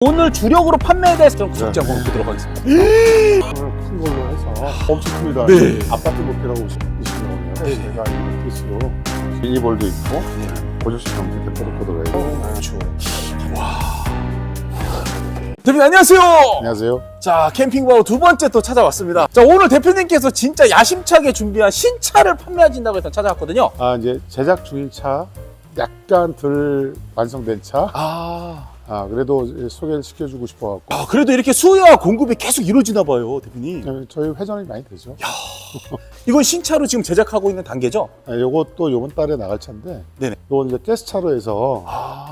오늘 주력으로 판매될 좀 구독자 한번 보도록 하겠습니다. 큰 걸로 해서 엄청 큽니다. 네. 아파트 높이라고 보시면 네. 제가 이 뜻으로 미니볼도 있고 고정식 경기 대포도 들어가요. 그렇죠. 와. 대표님 안녕하세요. 안녕하세요. 자, 캠핑바우 두 번째 또 찾아왔습니다. 자, 오늘 대표님께서 진짜 야심차게 준비한 신차를 판매하신다고 해서 찾아왔거든요. 이제 제작 중인 차, 약간 덜 완성된 차. 그래도 소개를 시켜주고 싶어갖고. 그래도 이렇게 수요와 공급이 계속 이루어지나 봐요, 대표님. 저희 회전이 많이 되죠. 이건 신차로 지금 제작하고 있는 단계죠? 요것도 이번 달에 나갈 차인데, 네네. 요건 이제 가스차로 해서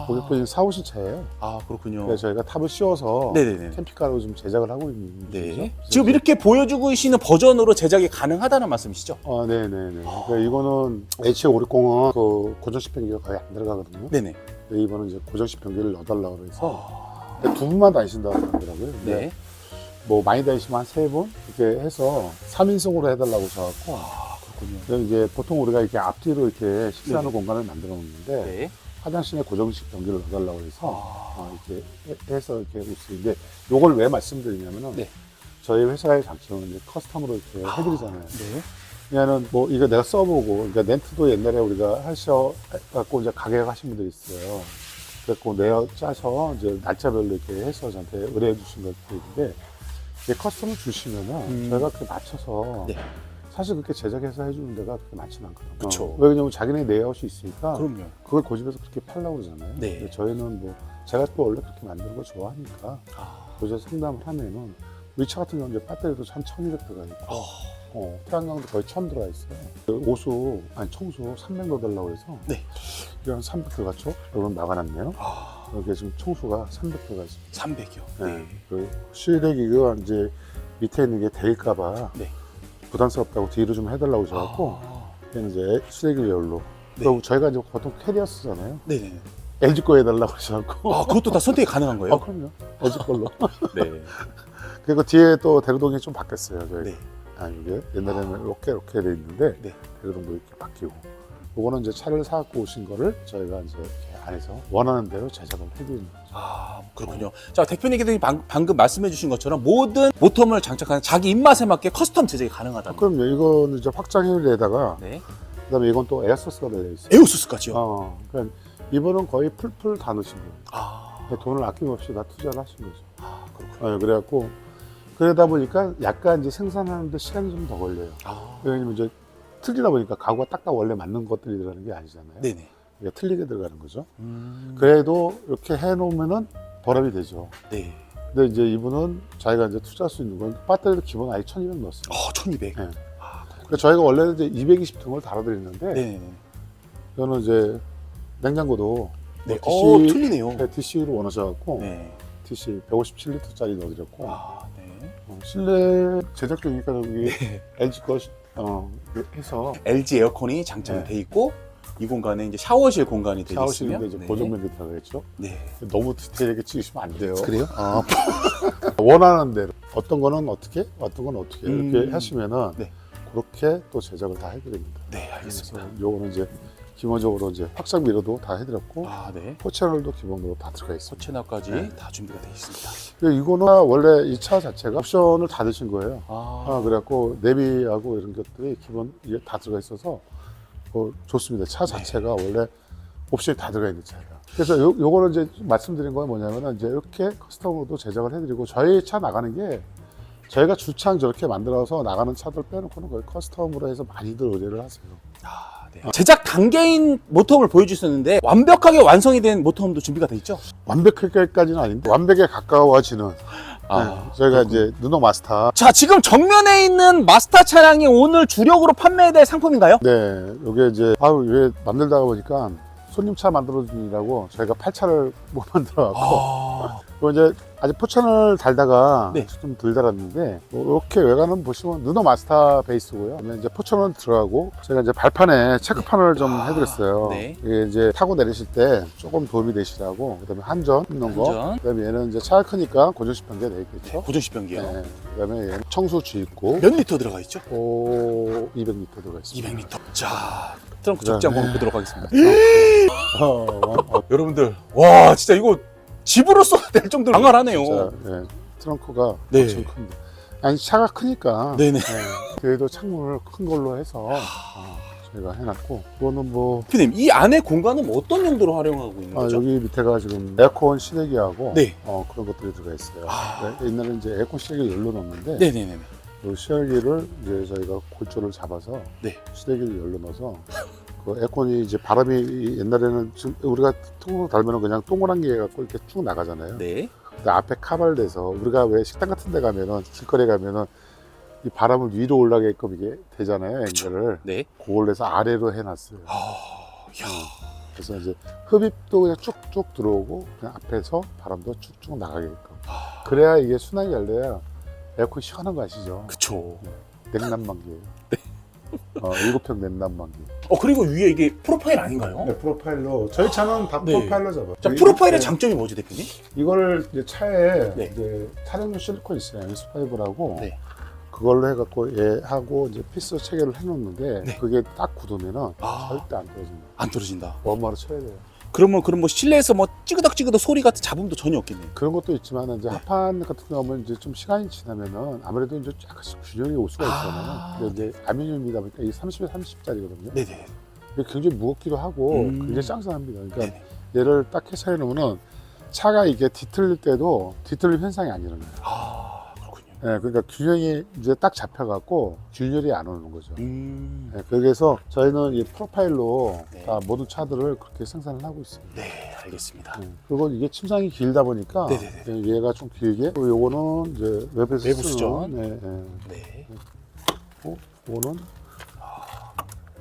고객분이 사오신 차예요. 그렇군요. 그래서 저희가 탑을 씌워서 네네네. 캠핑카로 좀 제작을 하고 있는 중이죠. 네. 지금 이렇게 보여주고 계시는 버전으로 제작이 가능하다는 말씀이시죠? 네네네. 그러니까 이거는 H560은 그 고정식 변기가 거의 안 들어가거든요. 네네. 이번은 이제 고정식 변기를 넣어달라고 그래서 두 분만 다니신다고 하더라고요. 네. 뭐 많이 다니시면 한 3분 이렇게 해서 3인승으로 해달라고 하셔갖고. 그렇군요. 이제 보통 우리가 이렇게 앞뒤로 이렇게 식사하는 공간을 만들어 놓는데 네. 화장실에 고정식 변기를 넣어달라고 해서 이렇게 해서 이렇게 있는데 요걸 왜 말씀드리냐면은 네. 저희 회사의 장점은 이제 커스텀으로 이렇게 해드리잖아요. 네. 왜냐하면 뭐 이거 내가 써보고, 그러니까 렌트도 옛날에 우리가 하셔갖고 이제 가게 하신 분들이 있어요. 그래갖고 내어 짜서 이제 날짜별로 이렇게 해서 저한테 의뢰해 주신 것들인데, 이게 커스텀을 주시면은 저희가 그렇게 맞춰서 네. 사실 그렇게 제작해서 해주는 데가 그렇게 많지는 않거든요. 그쵸. 왜냐면 자기네 레이아웃이 있으니까 그럼요. 그걸 고집해서 그렇게 팔려고 그러잖아요. 네. 근데 저희는 뭐 제가 또 원래 그렇게 만드는 걸 좋아하니까 고집해서 상담을 하면은 우리 차 같은 경우는 이제 배터리도 한 1200 들어가 있고 태양광도 거의 1000 들어가 있어요. 청소 300 넣어달라고 해서 네. 이게 한 300 들어갔죠? 여러분 막아놨네요. 여기 지금 청소가 300 들어가 있습니다. 300이요. 네. 그 실내기가 이제 밑에 있는 게 데일까봐 네. 부담스럽다고 뒤로 좀 해달라고 하셔갖고 얘는 이제 실내기 열로. 네. 그리고 저희가 이제 보통 캐리어 쓰잖아요. 네네. LG 거 해달라고 하셔갖고. 그것도 다 선택이 가능한 거예요? 그럼요. LG 걸로. 네. 그리고 뒤에 또 대로동이 좀 바뀌었어요. 저희가. 네. 이게 옛날에는 이렇게 돼 있는데 네. 대로동도 이렇게 바뀌고. 요거는 이제 차를 사갖고 오신 거를 저희가 이제 이렇게 안에서 원하는 대로 제작을 해드리는 거죠. 그렇군요. 자, 대표님께서 방금 말씀해 주신 것처럼 모든 모터를 장착하는 자기 입맛에 맞게 커스텀 제작이 가능하다는 그럼요. 이거는 이제 확장 휠에다가 네. 그다음에 이건 또 에어소스가 되어 있어요. 에어소스까지요? 그러니까 이분은 거의 풀풀 다 넣으신 거예요. 돈을 아낌없이 다 투자를 하신 거죠. 그렇군요. 그래갖고 그러다 보니까 약간 이제 생산하는데 시간이 좀 더 걸려요. 왜냐면 이제 틀리다 보니까 가구가 딱딱 원래 맞는 것들이 들어가는 게 아니잖아요. 네네. 그러니까 틀리게 들어가는 거죠. 그래도 이렇게 해놓으면은 보람이 되죠. 네. 근데 이제 이분은 자기가 이제 투자할 수 있는 건 배터리도 기본 아예 1200 넣었어요. 1200. 네. 그러니까 저희가 원래는 이제 220 등을 달아드렸는데 네. 저는 이제 냉장고도 네. DC, 틀리네요. DC로 원하셔갖고 네. DC 157리터짜리 넣어드렸고 네. 실내 제작 중이니까 여기 LG 거 해서 LG 에어컨이 장착이 돼 있고 이 공간에 이제 샤워실 공간이 되어 있으며 샤워실인데 이제 고정면이 들어가겠죠. 네. 너무 디테일하게 찍으시면 안 돼요. 그래요? 원하는 대로 어떤 거는 어떻게, 어떤 건 어떻게 이렇게 하시면은 네. 그렇게 또 제작을 다 해드립니다. 네, 알겠습니다. 그래서 요거는 이제 기본적으로 이제 확장 미러도 다 해드렸고 네. 포채널도 기본으로 다 들어가 있습니다. 포채널까지 네. 다 준비가 되어 있습니다. 이거는 원래 이 차 자체가 옵션을 다 드신 거예요. 그래갖고 내비하고 이런 것들이 기본 이게 다 들어가 있어서 좋습니다. 차 자체가 원래 옵션이 다 들어가 있는 차예요. 그래서 요거는 이제 말씀드린 건 뭐냐면은 이제 이렇게 커스텀으로도 제작을 해드리고 저희 차 나가는 게 저희가 주차장 저렇게 만들어서 나가는 차들 빼놓고는 거의 커스텀으로 해서 많이들 의뢰를 하세요. 네. 제작 단계인 모터홈을 보여주셨는데 완벽하게 완성이 된 모터홈도 준비가 돼 있죠? 완벽하게까지는 아닌데 완벽에 가까워지는 저희가 이제 누노 마스터. 자, 지금 정면에 있는 마스터 차량이 오늘 주력으로 판매될 상품인가요? 네, 요게 이제 왜 만들다가 보니까 손님 차 만들어주느라고 저희가 8차를 못 만들어갖고 그리고 이제 아직 포천을 달다가 네. 좀 덜 달았는데 이렇게 외관은 보시면 누노 마스터 베이스고요. 그다음에 이제 포천은 들어가고 제가 이제 발판에 체크판을 좀 해드렸어요. 네. 이게 이제 타고 내리실 때 조금 도움이 되시라고. 그다음에 한전 있는 거. 한전. 그다음에 얘는 이제 차가 크니까 고정식 변기가 되어 있겠죠. 고정식 변기요. 네. 그다음에 얘는 청소 주입구. 몇 리터 들어가 있죠? 200리터 들어가 있습니다. 200리터. 자, 트렁크 적재 한번 보도록 하겠습니다. 여러분들, 와, 진짜 이거 집으로 써야 될 정도로 강할하네요. 진짜, 예, 트렁크가 네. 엄청 큽니다. 아니 차가 크니까 네네. 그래도 창문을 큰 걸로 해서 저희가 해놨고, 그거는 뭐 대표님, 이 안에 공간은 뭐 어떤 용도로 활용하고 있는 거죠? 여기 밑에가 지금 에어컨 실외기하고 네. 그런 것들이 들어가 있어요. 옛날에 이제 에어컨 실외기를 열려놓는데 네네네. 그 실외기를 이제 저희가 골조를 잡아서 네. 실외기를 열려놔서 그 에어컨이 이제 바람이 옛날에는 지금 우리가 통으로 달면 그냥 동그란 게 갖고 이렇게 쭉 나가잖아요. 네. 근데 앞에 카발돼서 우리가 왜 식당 같은 데 가면은 길거리에 가면은 이 바람을 위로 올라가게끔 이게 되잖아요. 앵글을. 네. 그걸 해서 아래로 해놨어요. 야. 그래서 이제 흡입도 그냥 쭉쭉 들어오고 그냥 앞에서 바람도 쭉쭉 나가게끔. 그래야 이게 순환이 잘 돼야 에어컨 시원한 거 아시죠? 그쵸. 냉난방기예요. 7평 냉난방기. 그리고 위에 이게 프로파일 아닌가요? 네, 프로파일러. 저희 차는 다 네. 프로파일러 잡아요. 자, 프로파일의 네. 장점이 뭐죠, 대표님? 이거를 이제 차에 네. 이제 차량용 실리콘 있어요. S5라고. 네. 그걸로 해갖고 얘하고 이제 피스 체결을 해놓는데 네. 그게 딱 굳으면은 아. 절대 안 떨어집니다. 안 떨어진다. 원마로 쳐야 돼요. 그럼 뭐 실내에서 뭐 찌그덕 소리 같은 잡음도 전혀 없겠네요. 그런 것도 있지만 이제 네. 합판 같은 경우는 이제 좀 시간이 지나면은 아무래도 이제 약간씩 균열이 올 수가 있잖아요. 근데 이제 아미늄이다 보니까 이게 30에 30짜리거든요. 네네. 이게 굉장히 무겁기도 하고 굉장히 짱짱합니다. 그러니까 얘를 딱 해서 해놓으면은 차가 이게 뒤틀릴 때도 뒤틀림 현상이 안 일어나요. 그렇군요. 네, 그러니까 균형이 이제 딱 잡혀갖고 균열이 안 오는 거죠. 네. 그래서 저희는 이 프로파일로 네. 다 모든 차들을 그렇게 생산을 하고 있습니다. 알겠습니다. 그리고 이게 침상이 길다 보니까 네네네. 얘가 좀 길게, 또 요거는 이제 외부에서 외부 쓰는, 수전. 네. 요거는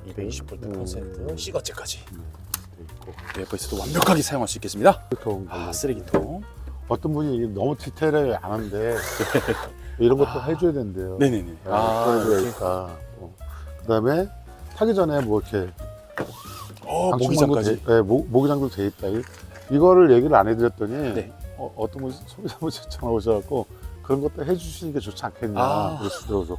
220V 콘센트, 시거제까지. 돼 있고. 외부에서도 완벽하게 사용할 수 있겠습니다. 쓰레기통. 쓰레기통. 어떤 분이 이게 너무 디테일하게 안 하는데 이런 것도 해줘야 된대요. 네네네. 해줘야 되니까. 그다음에 타기 전에 뭐 이렇게 모기장까지. 모기장도 돼 있다. 이거를 얘기를 안 해드렸더니 네. 어떤 분이 소비자분이 전화 오셔갖고 그런 것도 해주시는 게 좋지 않겠냐 그러시더라고요.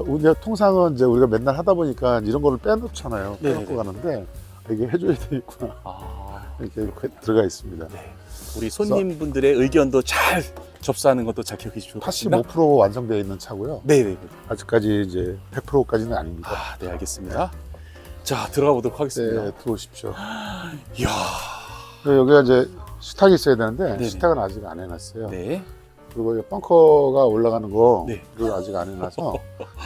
우리가 통상은 이제 우리가 맨날 하다 보니까 이런 거를 빼놓잖아요. 빼놓고 가는데 이게 해줘야 되겠구나. 이렇게 들어가 있습니다. 네. 우리 손님분들의 의견도 잘 접수하는 것도 잘 기억해 주시고 85% 완성되어 있는 차고요. 네네. 아직까지 이제 100%까지는 아닙니다. 네, 알겠습니다. 자, 들어가 보도록 하겠습니다. 네, 들어오십시오. 이야. 여기가 이제 식탁이 있어야 되는데 네네. 식탁은 아직 안 해놨어요. 네. 그리고 이 벙커가 올라가는 거를 네. 아직 안 해놔서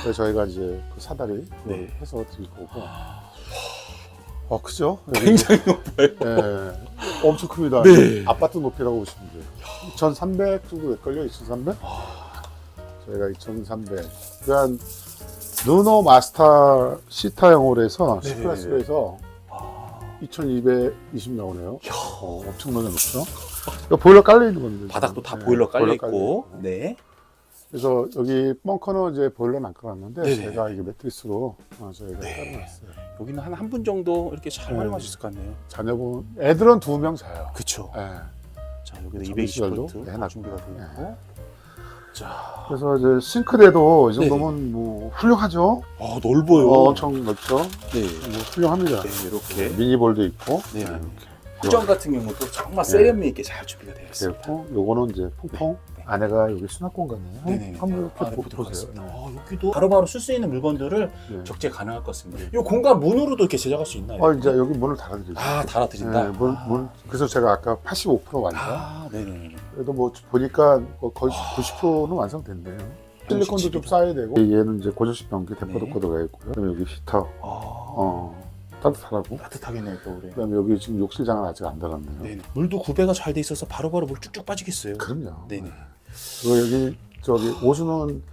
그래서 저희가 이제 그 사다리 네. 해서 드릴 거고. 크죠? 굉장히 높아요. 네, 엄청 큽니다. 네. 아파트 높이라고 보시면 돼요. 2,300 정도 될걸요? 2,300? 저희가 2,300. 그러니까 르노 마스터 시타형으로 해서 C 네네네. 클래스로 해서 2,220 나오네요. 엄청나게 높죠? 이거 보일러 깔려 있는 겁니다. 바닥도 다 네, 보일러 깔려 깔려 있고. 네. 그래서 여기 벙커는 이제 보일러는 안 깔았는데 네네. 제가 이게 매트리스로 저희가 네. 깔아놨어요. 여기는 한 분 정도 이렇게 잘 활용할 수 있을 것 같네요. 자녀분, 애들은 2명 자요. 그쵸. 네. 자, 여기도 전기시설도 220V 해놨고. 준비가 되어 있고. 자, 그래서 이제 싱크대도 이 네네. 정도면 뭐 훌륭하죠? 넓어요. 엄청 넓죠? 네. 뭐 훌륭합니다. 네, 이렇게. 미니볼도 있고. 네. 이렇게. 후전 같은 경우도 정말 세련미 있게 잘 준비가 되어 있습니다. 그리고 요거는 이제 퐁퐁. 네. 안에가 여기 수납 공간이에요. 네네. 한번 이렇게 보도록 보세요. 하겠습니다. 여기도 바로바로 쓸 수 있는 물건들을 네. 적재 가능할 것 같습니다. 이 공간 문으로도 이렇게 제작할 수 있나요? 이제 여기 문을 달아드리죠. 달아드린다. 네, 문. 그래서 제가 아까 85% 완성. 네네. 그래도 뭐 보니까 거의 90%는 완성됐네요. 실리콘도 좀 쌓아야 되고. 얘는 이제 고정식 변기 대포도 네. 코드가 있고요. 그다음에 여기 히터. 따뜻하라고. 따뜻하겠네요, 또 우리. 그다음에 여기 지금 욕실장은 아직 안 달았네요. 네네. 물도 구배가 잘 돼 있어서 바로바로 물 쭉쭉 빠지겠어요. 그럼요. 네네. 그리고 여기 오수는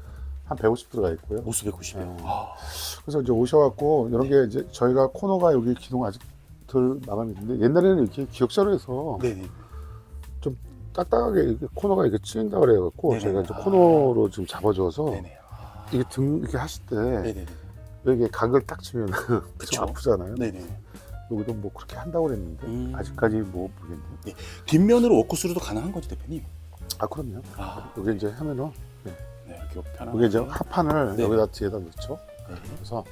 한 150 들어가 있고요. 오수 190이요. 그래서 이제 오셔갖고 이런 게 이제 저희가 코너가 여기 기둥 아직 덜 마감이 있는데 옛날에는 이렇게 기역자로 해서 네네. 좀 딱딱하게 이렇게 코너가 이렇게 찌인다 그래갖고 네네. 저희가 이제 코너로 지금 잡아줘서 네네. 이게 등 이렇게 하실 때 네네네. 여기 각을 딱 치면 그쵸. 좀 아프잖아요. 네네. 여기도 뭐 그렇게 한다고 그랬는데 아직까지 뭐 모르겠네요. 뒷면으로 워크스루도 가능한 거죠, 대표님? 그럼요. 아, 여기 이제 하면은 네, 이렇게 편하게. 여기 이제 합판을 네. 여기다 뒤에다 넣죠. 네. 그래서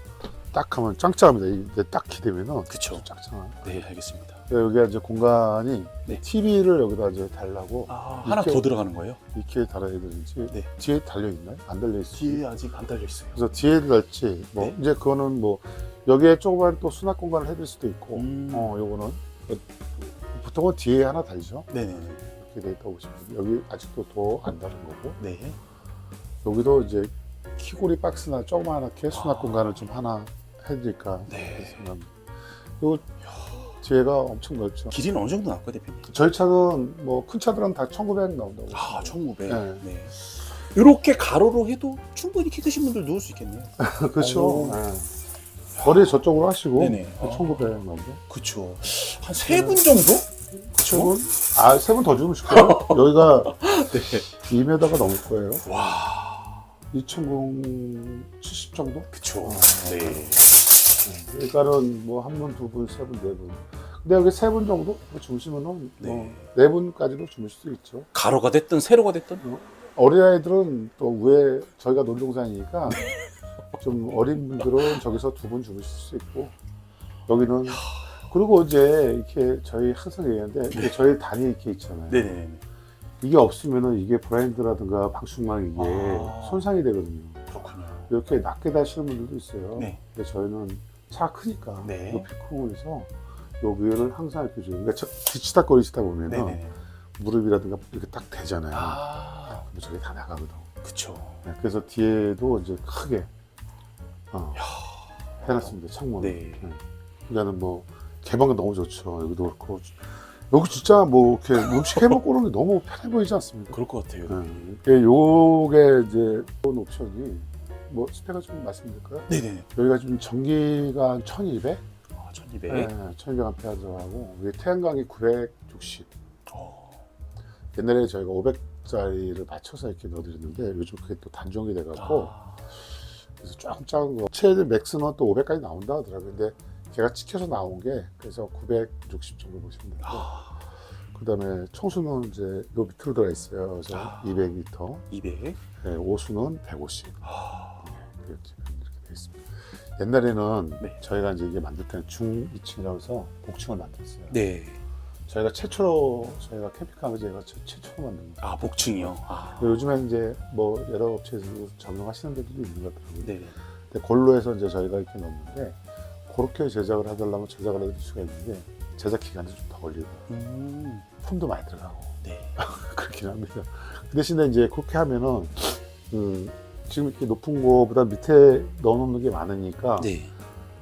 딱 하면 짱짱합니다. 이게 딱 기대면은 그쵸. 짱짱한. 네, 알겠습니다. 여기가 이제 공간이 네. TV를 여기다 이제 달라고 하나 이렇게- 더 들어가는 거예요? 이렇게 달아야 되는지 네. 뒤에 달려 있나요? 안 달려 있어요. 뒤에 아직 안 달려 있어요. 그래서 뒤에 달지 뭐 네. 이제 그거는 뭐 여기에 조그만 또 수납 공간을 해둘 수도 있고 요거는 보통은 뒤에 하나 달죠. 네네. 이렇게 돼 있다고 보시면 돼요. 여기 아직도 더 안 다른 거고 네. 여기도 이제 키고리 박스나 조그맣게 수납 공간을 좀 하나 해드릴까 네. 생각합니다. 요 뒤에가 엄청 넓죠. 길이는 어느 정도 나올까요, 대표님? 저희 차는 뭐 큰 차들은 다 1900 나온다고. 1900. 네. 네. 이렇게 가로로 해도 충분히 키 크신 분들 누울 수 있겠네요. 그렇죠. 오. 네. 거리 저쪽으로 하시고 네네. 1900 나온다. 그쵸. 한 3분 정도? 그쵸? 아, 3분 더 주무실 거예요. 여기가 네. 2m가 넘을 거예요. 와. 2070 정도? 그쵸. 어. 네. 그러니까는 뭐 한 분, 두 분, 세 분, 네 분. 근데 여기 3분 정도 주무시면은 네. 네 분까지도 주무실 수 있죠. 가로가 됐든 세로가 됐든. 어린아이들은 또 위에 저희가 놀동산이니까 좀 어린 분들은 저기서 두 분 주무실 수 있고 여기는 그리고 이제 이렇게 저희 항상 얘기하는데 이게 저희 단이 이렇게 있잖아요. 네네. 이게 없으면은 이게 블라인드라든가 방충망 이게 아. 손상이 되거든요. 그렇군요. 이렇게 낮게 다시는 분들도 있어요. 네. 근데 저희는 차 크니까 네. 높이 크고 해서 여기를 항상 이렇게 줘요. 그러니까 뒤치다거리시다 보면은 네네. 무릎이라든가 이렇게 딱 되잖아요. 아. 그럼 저기 다 나가거든. 그쵸. 네, 그래서 뒤에도 이제 크게 해놨습니다. 창문을. 네. 그러니까는 뭐 개방은 너무 좋죠. 여기도 그렇고 여기 진짜 뭐 이렇게 음식 해먹고 그러는 게 너무 편해 보이지 않습니까? 그럴 것 같아요. 네. 요게 이제 이런 옵션이 뭐 스펙을 좀 말씀드릴까요? 네네. 여기가 지금 전기가 한 1200? 1200. 네, 1200A 들어가고 위에 태양광이 960. 어. 옛날에 저희가 500짜리를 맞춰서 이렇게 넣어드렸는데 요즘 그게 또 단종이 돼갖고 그래서 조금 작은 거 최대 맥스는 또 500까지 나온다 하더라고요. 근데 걔가 찍혀서 나온 게 그래서 960 정도 보시면 되고 그 다음에 청수는 이제 요 밑으로 들어가 있어요. 그래서 200m 200. 네, 오수는 150 이렇게 돼 있습니다. 옛날에는 네. 저희가 이제 이게 만들 때는 중 2층이라고 해서 복층을 만들었어요. 네. 저희가 최초로 저희가 캠핑카를 제가 최초로 만든 거예요. 복층이요. 요즘에 이제 뭐 여러 업체에서 적용하시는 데도 있는 것 같더라고요. 네. 근데 골로 해서 이제 저희가 이렇게 넣었는데 그렇게 제작을 해달라면 제작을 해줄 수가 있는데 제작 기간이 좀 더 걸리고 품도 많이 들어가고 네. 그렇긴 합니다. 그 대신에 이제 그렇게 하면은 지금 이렇게 높은 거보다 밑에 넣어놓는 게 많으니까 네.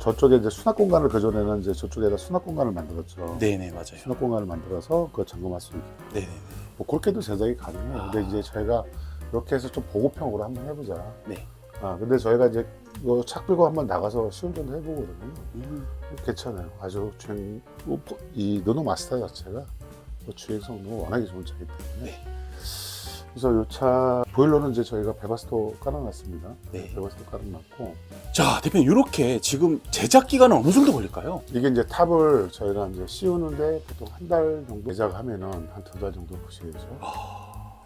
저쪽에 이제 수납 공간을 그전에는 이제 저쪽에다 수납 공간을 만들었죠. 네네, 맞아요. 수납 공간을 만들어서 그거 점검할 수 있게. 네네. 뭐 그렇게도 제작이 가능해요. 근데 이제 저희가 이렇게 해서 좀 보급형으로 한번 해보자. 네. 근데 저희가 이제 이거 차 끌고 한번 나가서 시험 좀 해보거든요. 괜찮아요. 아주 이 르노 마스터 자체가 주행 성능이 워낙에 좋은 차이기 때문에. 네. 그래서 이 차 보일러는 이제 저희가 베바스토 깔아놨습니다. 네. 베바스토 깔아놨고 자, 대표님, 이렇게 지금 제작 기간은 어느 정도 걸릴까요? 이게 이제 탑을 저희가 이제 씌우는데 보통 한 달 정도 제작하면은 한 2달 정도 보시겠죠.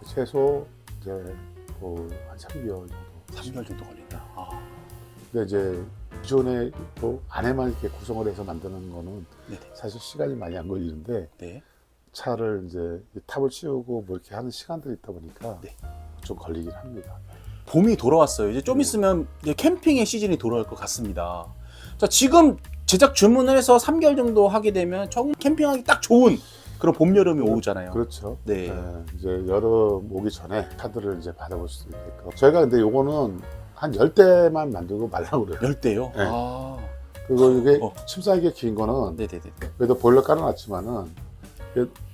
최소 이제 한 3개월 정도. 3개월 정도 걸린다. 근데 이제 기존에 또 안에만 이렇게 구성을 해서 만드는 거는 네네. 사실 시간이 많이 안 걸리는데 네. 차를 이제 이 탑을 씌우고 뭐 이렇게 하는 시간들이 있다 보니까 네. 좀 걸리긴 합니다. 봄이 돌아왔어요. 이제 좀 있으면 이제 캠핑의 시즌이 돌아올 것 같습니다. 자, 지금 제작 주문을 해서 3개월 정도 하게 되면 정말 캠핑하기 딱 좋은 그런 봄, 여름이 오잖아요. 그렇죠. 네. 이제 여름 오기 전에 카드를 이제 받아볼 수 있게끔. 저희가 근데 요거는 한 10대만 만들고 말라고 그래요. 열대요? 네. 그리고 이게 어. 침상이 긴 거는 네네네. 그래도 보일러 깔아놨지만은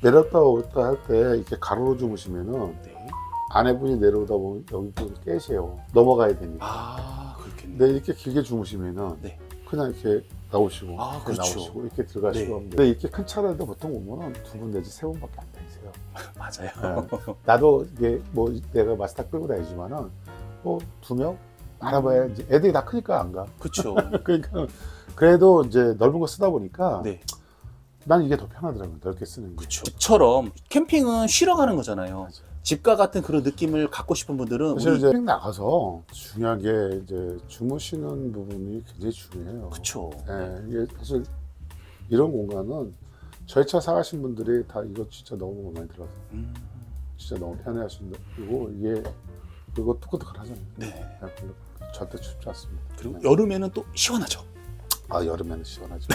내렸다 오다 할 때 이렇게 가로로 주무시면은 네. 아내분이 내려오다 보면 여기 좀 깨세요. 넘어가야 되니까. 그렇겠네. 근데 이렇게 길게 주무시면은 네. 그냥 이렇게 나오시고 이렇게 그렇죠. 나오시고 이렇게 들어가시고 네. 합니다. 근데 이렇게 큰 차라도 보통 오면은 2분 내지 3분밖에 안 다니세요. 맞아요. 나도 이게 뭐 내가 마스터 끌고 다니지만은 뭐 2명 알아봐야 이제 애들이 다 크니까 안 가. 그렇죠. 그러니까 그래도 이제 넓은 거 쓰다 보니까 네. 난 이게 더 편하더라고요. 넓게 쓰는 게. 그렇죠. 처럼 캠핑은 쉬러 가는 거잖아요. 집과 같은 그런 느낌을 갖고 싶은 분들은 사실 우리 이제 나가서 중요한 게 이제 주무시는 부분이 굉장히 중요해요. 그쵸. 예, 이게 사실 이런 공간은 저희 차 사가신 분들이 다 이거 진짜 너무 많이 들어서 진짜 너무 편해하신다. 그리고 이게 그리고 뜨끈뜨끈하잖아요. 네. 별로 절대 춥지 않습니다. 그리고 네. 여름에는 또 시원하죠. 아 여름에는 시원하죠.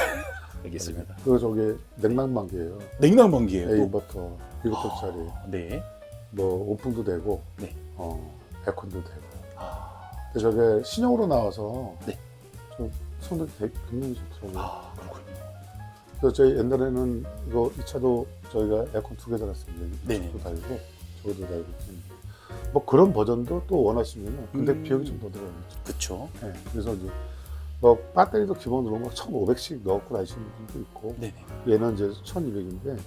알겠습니다. 그리고 저기 냉난방기예요. 냉난방기예요. 또. A버터, B버터짜리. 네. 뭐 오픈도 되고, 네. 에어컨도 되고. 아, 근데 저게 신형으로 나와서 네. 좀 성능이 되게 굉장히 좋더라고요. 그렇군요. 그래서 저희 옛날에는 이거 이 차도 저희가 에어컨 2개 달았습니다. 네네. 저도 달고, 저도 달고. 뭐 그런 버전도 또 원하시면은 근데 비용이 좀 더 들어요. 그쵸. 네. 그래서 이제 뭐 배터리도 기본으로 막 1,500씩 넣고 다니시는 분도 있고, 네네. 얘는 이제 1,200인데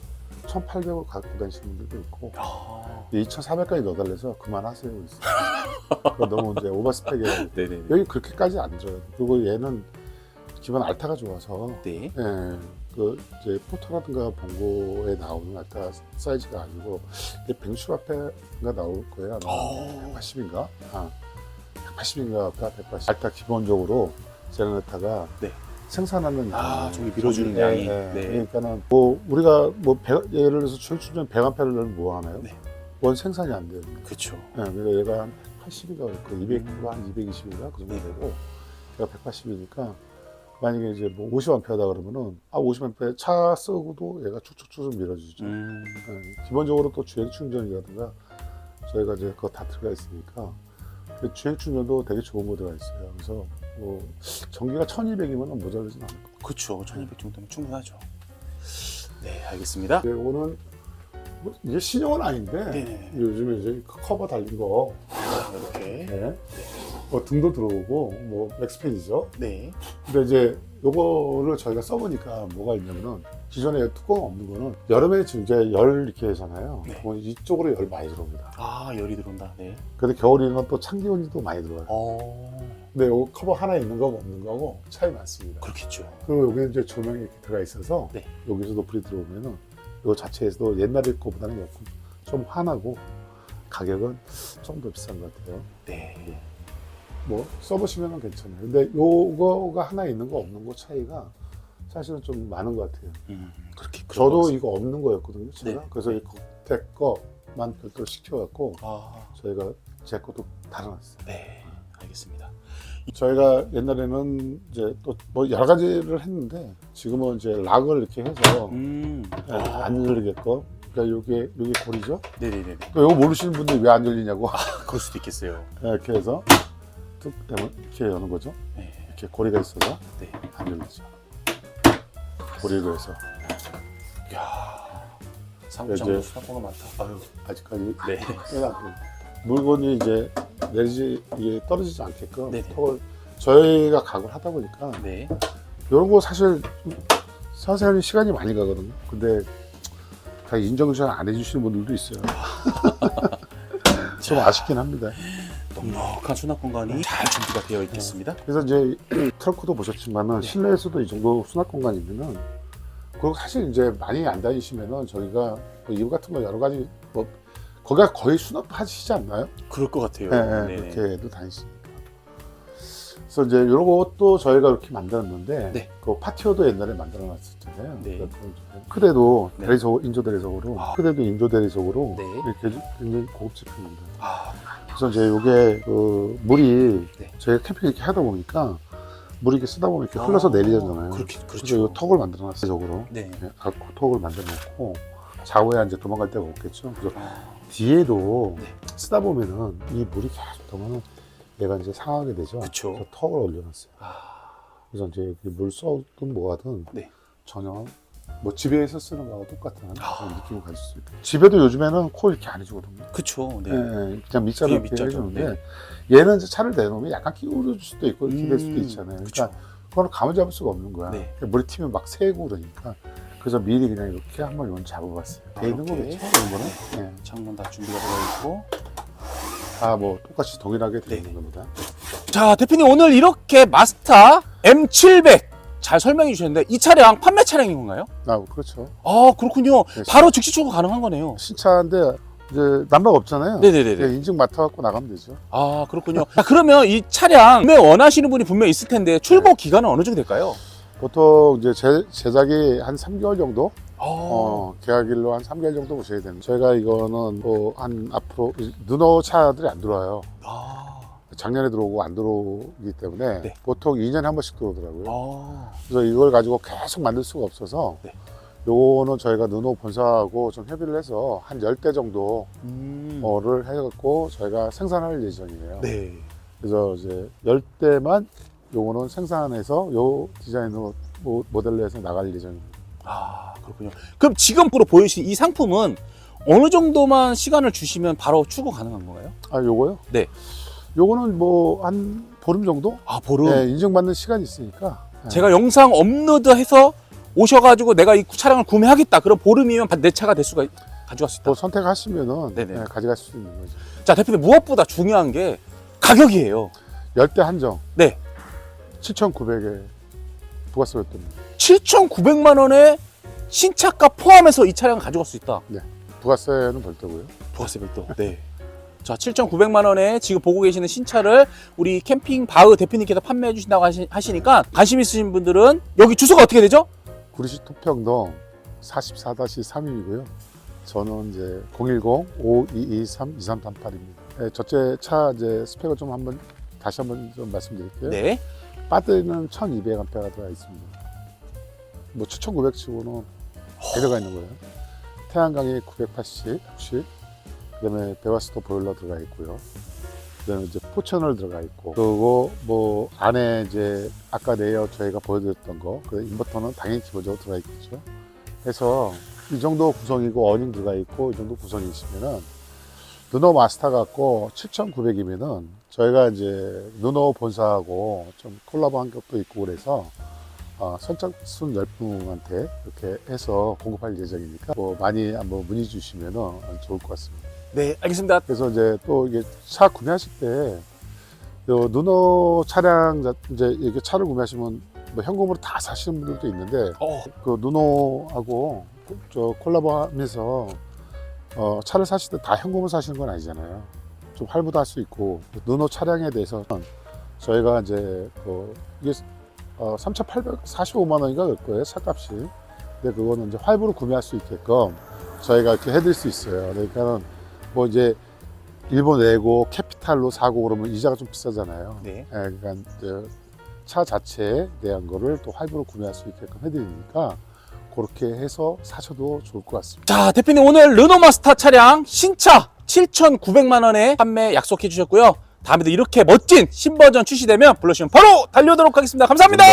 1,800을 갖고 다니시는 분들도 있고, 아, 2,400까지 넣어달래서 그만하세요. 그거 너무 이제 오버스펙이에요. 네네. 여기 그렇게까지 안 들어요. 그리고 얘는 기본 알타가 좋아서, 네. 예, 그 이제 포토라든가 본고에 나오는 알타 사이즈가 아니고, 이게 160 앞에가 나올 거예요. 아마 180인가? 180인가 180. 알타 기본적으로 제네레타가 네. 생산하는 양이 저기 밀어주는 양이. 네. 그러니까는 뭐 우리가 뭐 예를 들어서 주행충전 100A를 넣으면 뭐 하나요? 네. 원 생산이 안 돼요. 그쵸. 네, 그러니까 얘가 한 80인가 그랬고 200, 한 220인가 그 정도 네. 되고 얘가 180이니까 만약에 이제 뭐 50A다 그러면은 50A 차 쓰고도 얘가 쭉쭉쭉 밀어주죠. 네, 기본적으로 또 주행 충전이라든가 저희가 이제 그거 다 들어가 있으니까 그 주행 충전도 되게 좋은 모드가 있어요. 그래서 뭐 전기가 1200이면 모자르진 않을 것 그쵸. 1200 정도면 충분하죠. 네, 알겠습니다. 같아요. 이거는 뭐 이게 신형은 아닌데 네네. 요즘에 이제 커버 달린 거 이렇게. 네. 뭐 등도 들어오고 뭐 맥스팬이죠. 네. 근데 이제 요거를 저희가 써보니까 뭐가 있냐면은 기존에 뚜껑 없는 거는 여름에 지금 이제 열 이렇게 하잖아요. 네. 그럼 이쪽으로 열 많이 들어옵니다. 열이 들어온다. 네. 근데 겨울에는 또 찬기온이 또 많이 들어와요. 근데 요 커버 하나 있는 거하고 없는 거하고 차이 많습니다. 그렇겠죠. 그리고 여기 이제 조명이 이렇게 들어가 있어서 네. 여기서도 불이 들어오면은 요 자체에서도 옛날에 거보다는 조금 좀 환하고 가격은 좀 더 비싼 것 같아요. 네. 뭐 써보시면 괜찮아요. 근데 요거가 하나 있는 거 없는 거 차이가 사실은 좀 많은 것 같아요. 그렇게. 저도 이거 없는 거였거든요, 차가. 네. 그래서 이 겉에 거만 별도로 시켜갖고 아, 저희가 제 것도 달아놨어요. 네. 알겠습니다. 저희가 옛날에는 이제 또 뭐 여러 가지를 했는데 지금은 이제 락을 이렇게 해서 안 열리게끔. 그러니까 요게 고리죠. 네네네. 그러니까 요거 모르시는 분들이 왜 안 열리냐고. 그럴 수도 있겠어요. 이렇게 해서 툭 되면 이렇게 여는 거죠. 네. 이렇게 고리가 있어서 네. 안 열리죠. 고리로 해서 상부장도 수납고가 많다. 아유. 아직까지 네. 물건이 이제 이게 떨어지지 않게끔 네네. 턱을 저희가 각을 하다 보니까 네. 이런 거 사실 사실 시간이 많이 가거든요. 근데 다 인정을 잘 안 해주시는 분들도 있어요. 좀 아쉽긴 합니다. 넉넉한 수납 공간이 잘 준비가 되어 있겠습니다. 그래서 이제 트렁크도 보셨지만은 실내에서도 이 정도 수납 공간이면은 그리고 사실 이제 많이 안 다니시면은 저희가 뭐 이유 같은 거 여러 가지 뭐 거기가 거의 수납하시지 않나요? 그럴 것 같아요. 네, 그렇게도 다니시니까. 그래서 이제 이런 것도 저희가 이렇게 만들었는데 네. 그 파티오도 옛날에 만들어놨었잖아요. 네. 크대도 네. 대리석 인조 대리석으로 크대도 인조 대리석으로 네. 이렇게 굉장히 고급 제품입니다. 아, 그래서 이제 이게 그 물이 네. 저희가 캠핑 이렇게 하다 보니까 물이 이렇게 쓰다 보면 이렇게 흘러서 내리잖아요. 그렇죠. 그래서 이 턱을 만들어놨어요. 적으로 네. 턱을 만들어놓고 좌우에 이제 도망갈 데가 없겠죠. 그래서 아, 뒤에도 네. 쓰다 보면은 이 물이 계속 도면 얘가 이제 상하게 되죠. 그쵸. 그래서 턱을 올려놨어요. 아, 그래서 이제 여기 물 쏘든 뭐하든 네. 전혀 뭐 집에서 쓰는 거하고 똑같은 아. 그런 느낌을 가질 수 있고 집에도 요즘에는 코 이렇게 안 해주거든요. 그쵸. 네. 그냥 밑자로 그냥 이렇게 밑자죠. 해주는데 얘는 이제 차를 대놓으면 약간 기울어질 수도 있고 이렇게 될 수도 있잖아요. 그쵸. 그러니까 그거는 감을 잡을 수가 없는 거야. 네. 물이 튀면 막 새고 그러니까 그래서 미리 그냥 이렇게 한번 이건 잡아봤어요. 돼 있는 이렇게. 거겠죠, 이런 거는. 네. 창문 다 준비가 되어 있고. 다 뭐 똑같이 동일하게 돼 네. 있는 겁니다. 자, 대표님 오늘 이렇게 마스터 M700 잘 설명해 주셨는데 이 차량 판매 차량인 건가요? 아, 그렇죠. 아, 그렇군요. 네. 바로 즉시 출고 가능한 거네요. 신차인데 이제 난방 없잖아요. 네네네네. 그냥 인증 맡아갖고 나가면 되죠. 아, 그렇군요. 자, 그러면 이 차량 구매 원하시는 분이 분명히 있을 텐데 출고 기간은 어느 정도 될까요? 보통 이제 제작이 한 3개월 정도? 아, 계약일로 한 3개월 정도 보셔야 됩니다. 저희가 이거는 뭐 한 앞으로 누노 차들이 안 들어와요. 아, 작년에 들어오고 안 들어오기 때문에 네. 보통 2년에 한 번씩 들어오더라고요. 아, 그래서 이걸 가지고 계속 만들 수가 없어서 네. 요거는 저희가 누노 본사하고 좀 협의를 해서 한 10대 정도를 해갖고 저희가 생산할 예정이에요. 네. 그래서 이제 10대만 요거는 생산해서 요 디자인으로 모델로 해서 나갈 예정입니다. 아, 그렇군요. 그럼 지금으로 보이신 이 상품은 어느 정도만 시간을 주시면 바로 출고 가능한 건가요? 아, 요거요? 네. 요거는 뭐 한 보름 정도? 아, 보름. 네, 인증받는 시간이 있으니까. 네. 제가 영상 업로드해서 오셔가지고 내가 이 차량을 구매하겠다. 그럼 보름이면 내 차가 될 수가 가져갈 수 있다. 뭐 선택하시면은 네네. 네, 가져갈 수 있는 거죠. 자, 대표님 무엇보다 중요한 게 가격이에요. 10대 한정 네. 7,900에 부가세 였답니다. 7,900만 원에 신차가 포함해서 이 차량을 가져갈 수 있다. 부가세는 별도고요. 부가세 별도. 네. 자, 7,900만 원에 지금 보고 계시는 신차를 우리 캠핑 바흐 대표님께서 판매해 주신다고 하시니까 관심 있으신 분들은 여기 주소가 어떻게 되죠? 구리시 토평동 44-3이고요. 저는 이제 010-5223-2338입니다. 네, 저째 차 이제 스펙을 좀 다시 한번 좀 말씀드릴게요. 네. 배터리는 1200A가 들어가 있습니다. 뭐 7900 치고는 데려가 있는 거예요. 태양광이 980, 60. 그다음에 베바스터 보일러 들어가 있고요. 그다음에 이제 포천을 들어가 있고, 그리고 뭐 안에 이제 아까 내어 저희가 보여드렸던 거, 그 인버터는 당연히 기본적으로 들어가 있겠죠. 해서 이 정도 구성이고 어닝 들어가 있고 이 정도 구성이 있으면은 누노 마스터 갖고 7,900이면은 저희가 이제 누노 본사하고 좀 콜라보한 것도 있고 그래서 선착순 10분한테 이렇게 해서 공급할 예정이니까 뭐 많이 한번 문의 주시면은 좋을 것 같습니다. 네, 알겠습니다. 그래서 이제 또 이게 차 구매하실 때, 요 누노 차량, 이제 이렇게 차를 구매하시면 뭐 현금으로 다 사시는 분들도 있는데, 그 누노하고 저 콜라보 하면서, 차를 사실 때 다 현금으로 사시는 건 아니잖아요. 좀 할부도 할 수 있고, 누노 차량에 대해서는 저희가 이제, 이게, 3,845만 원인가 그럴 거예요, 차값이. 근데 그거는 이제 할부로 구매할 수 있게끔 저희가 이렇게 해드릴 수 있어요. 그러니까는 뭐 이제 일본 내고 캐피탈로 사고 그러면 이자가 좀 비싸잖아요. 네. 그러니까 이제 차 자체에 대한 거를 또 할부로 구매할 수 있게끔 해드리니까 그렇게 해서 사셔도 좋을 것 같습니다. 자, 대표님 오늘 르노마스터 차량 신차 7,900만 원에 판매 약속해 주셨고요. 다음에도 이렇게 멋진 신버전 출시되면 불러주시면 바로 달려오도록 하겠습니다. 감사합니다.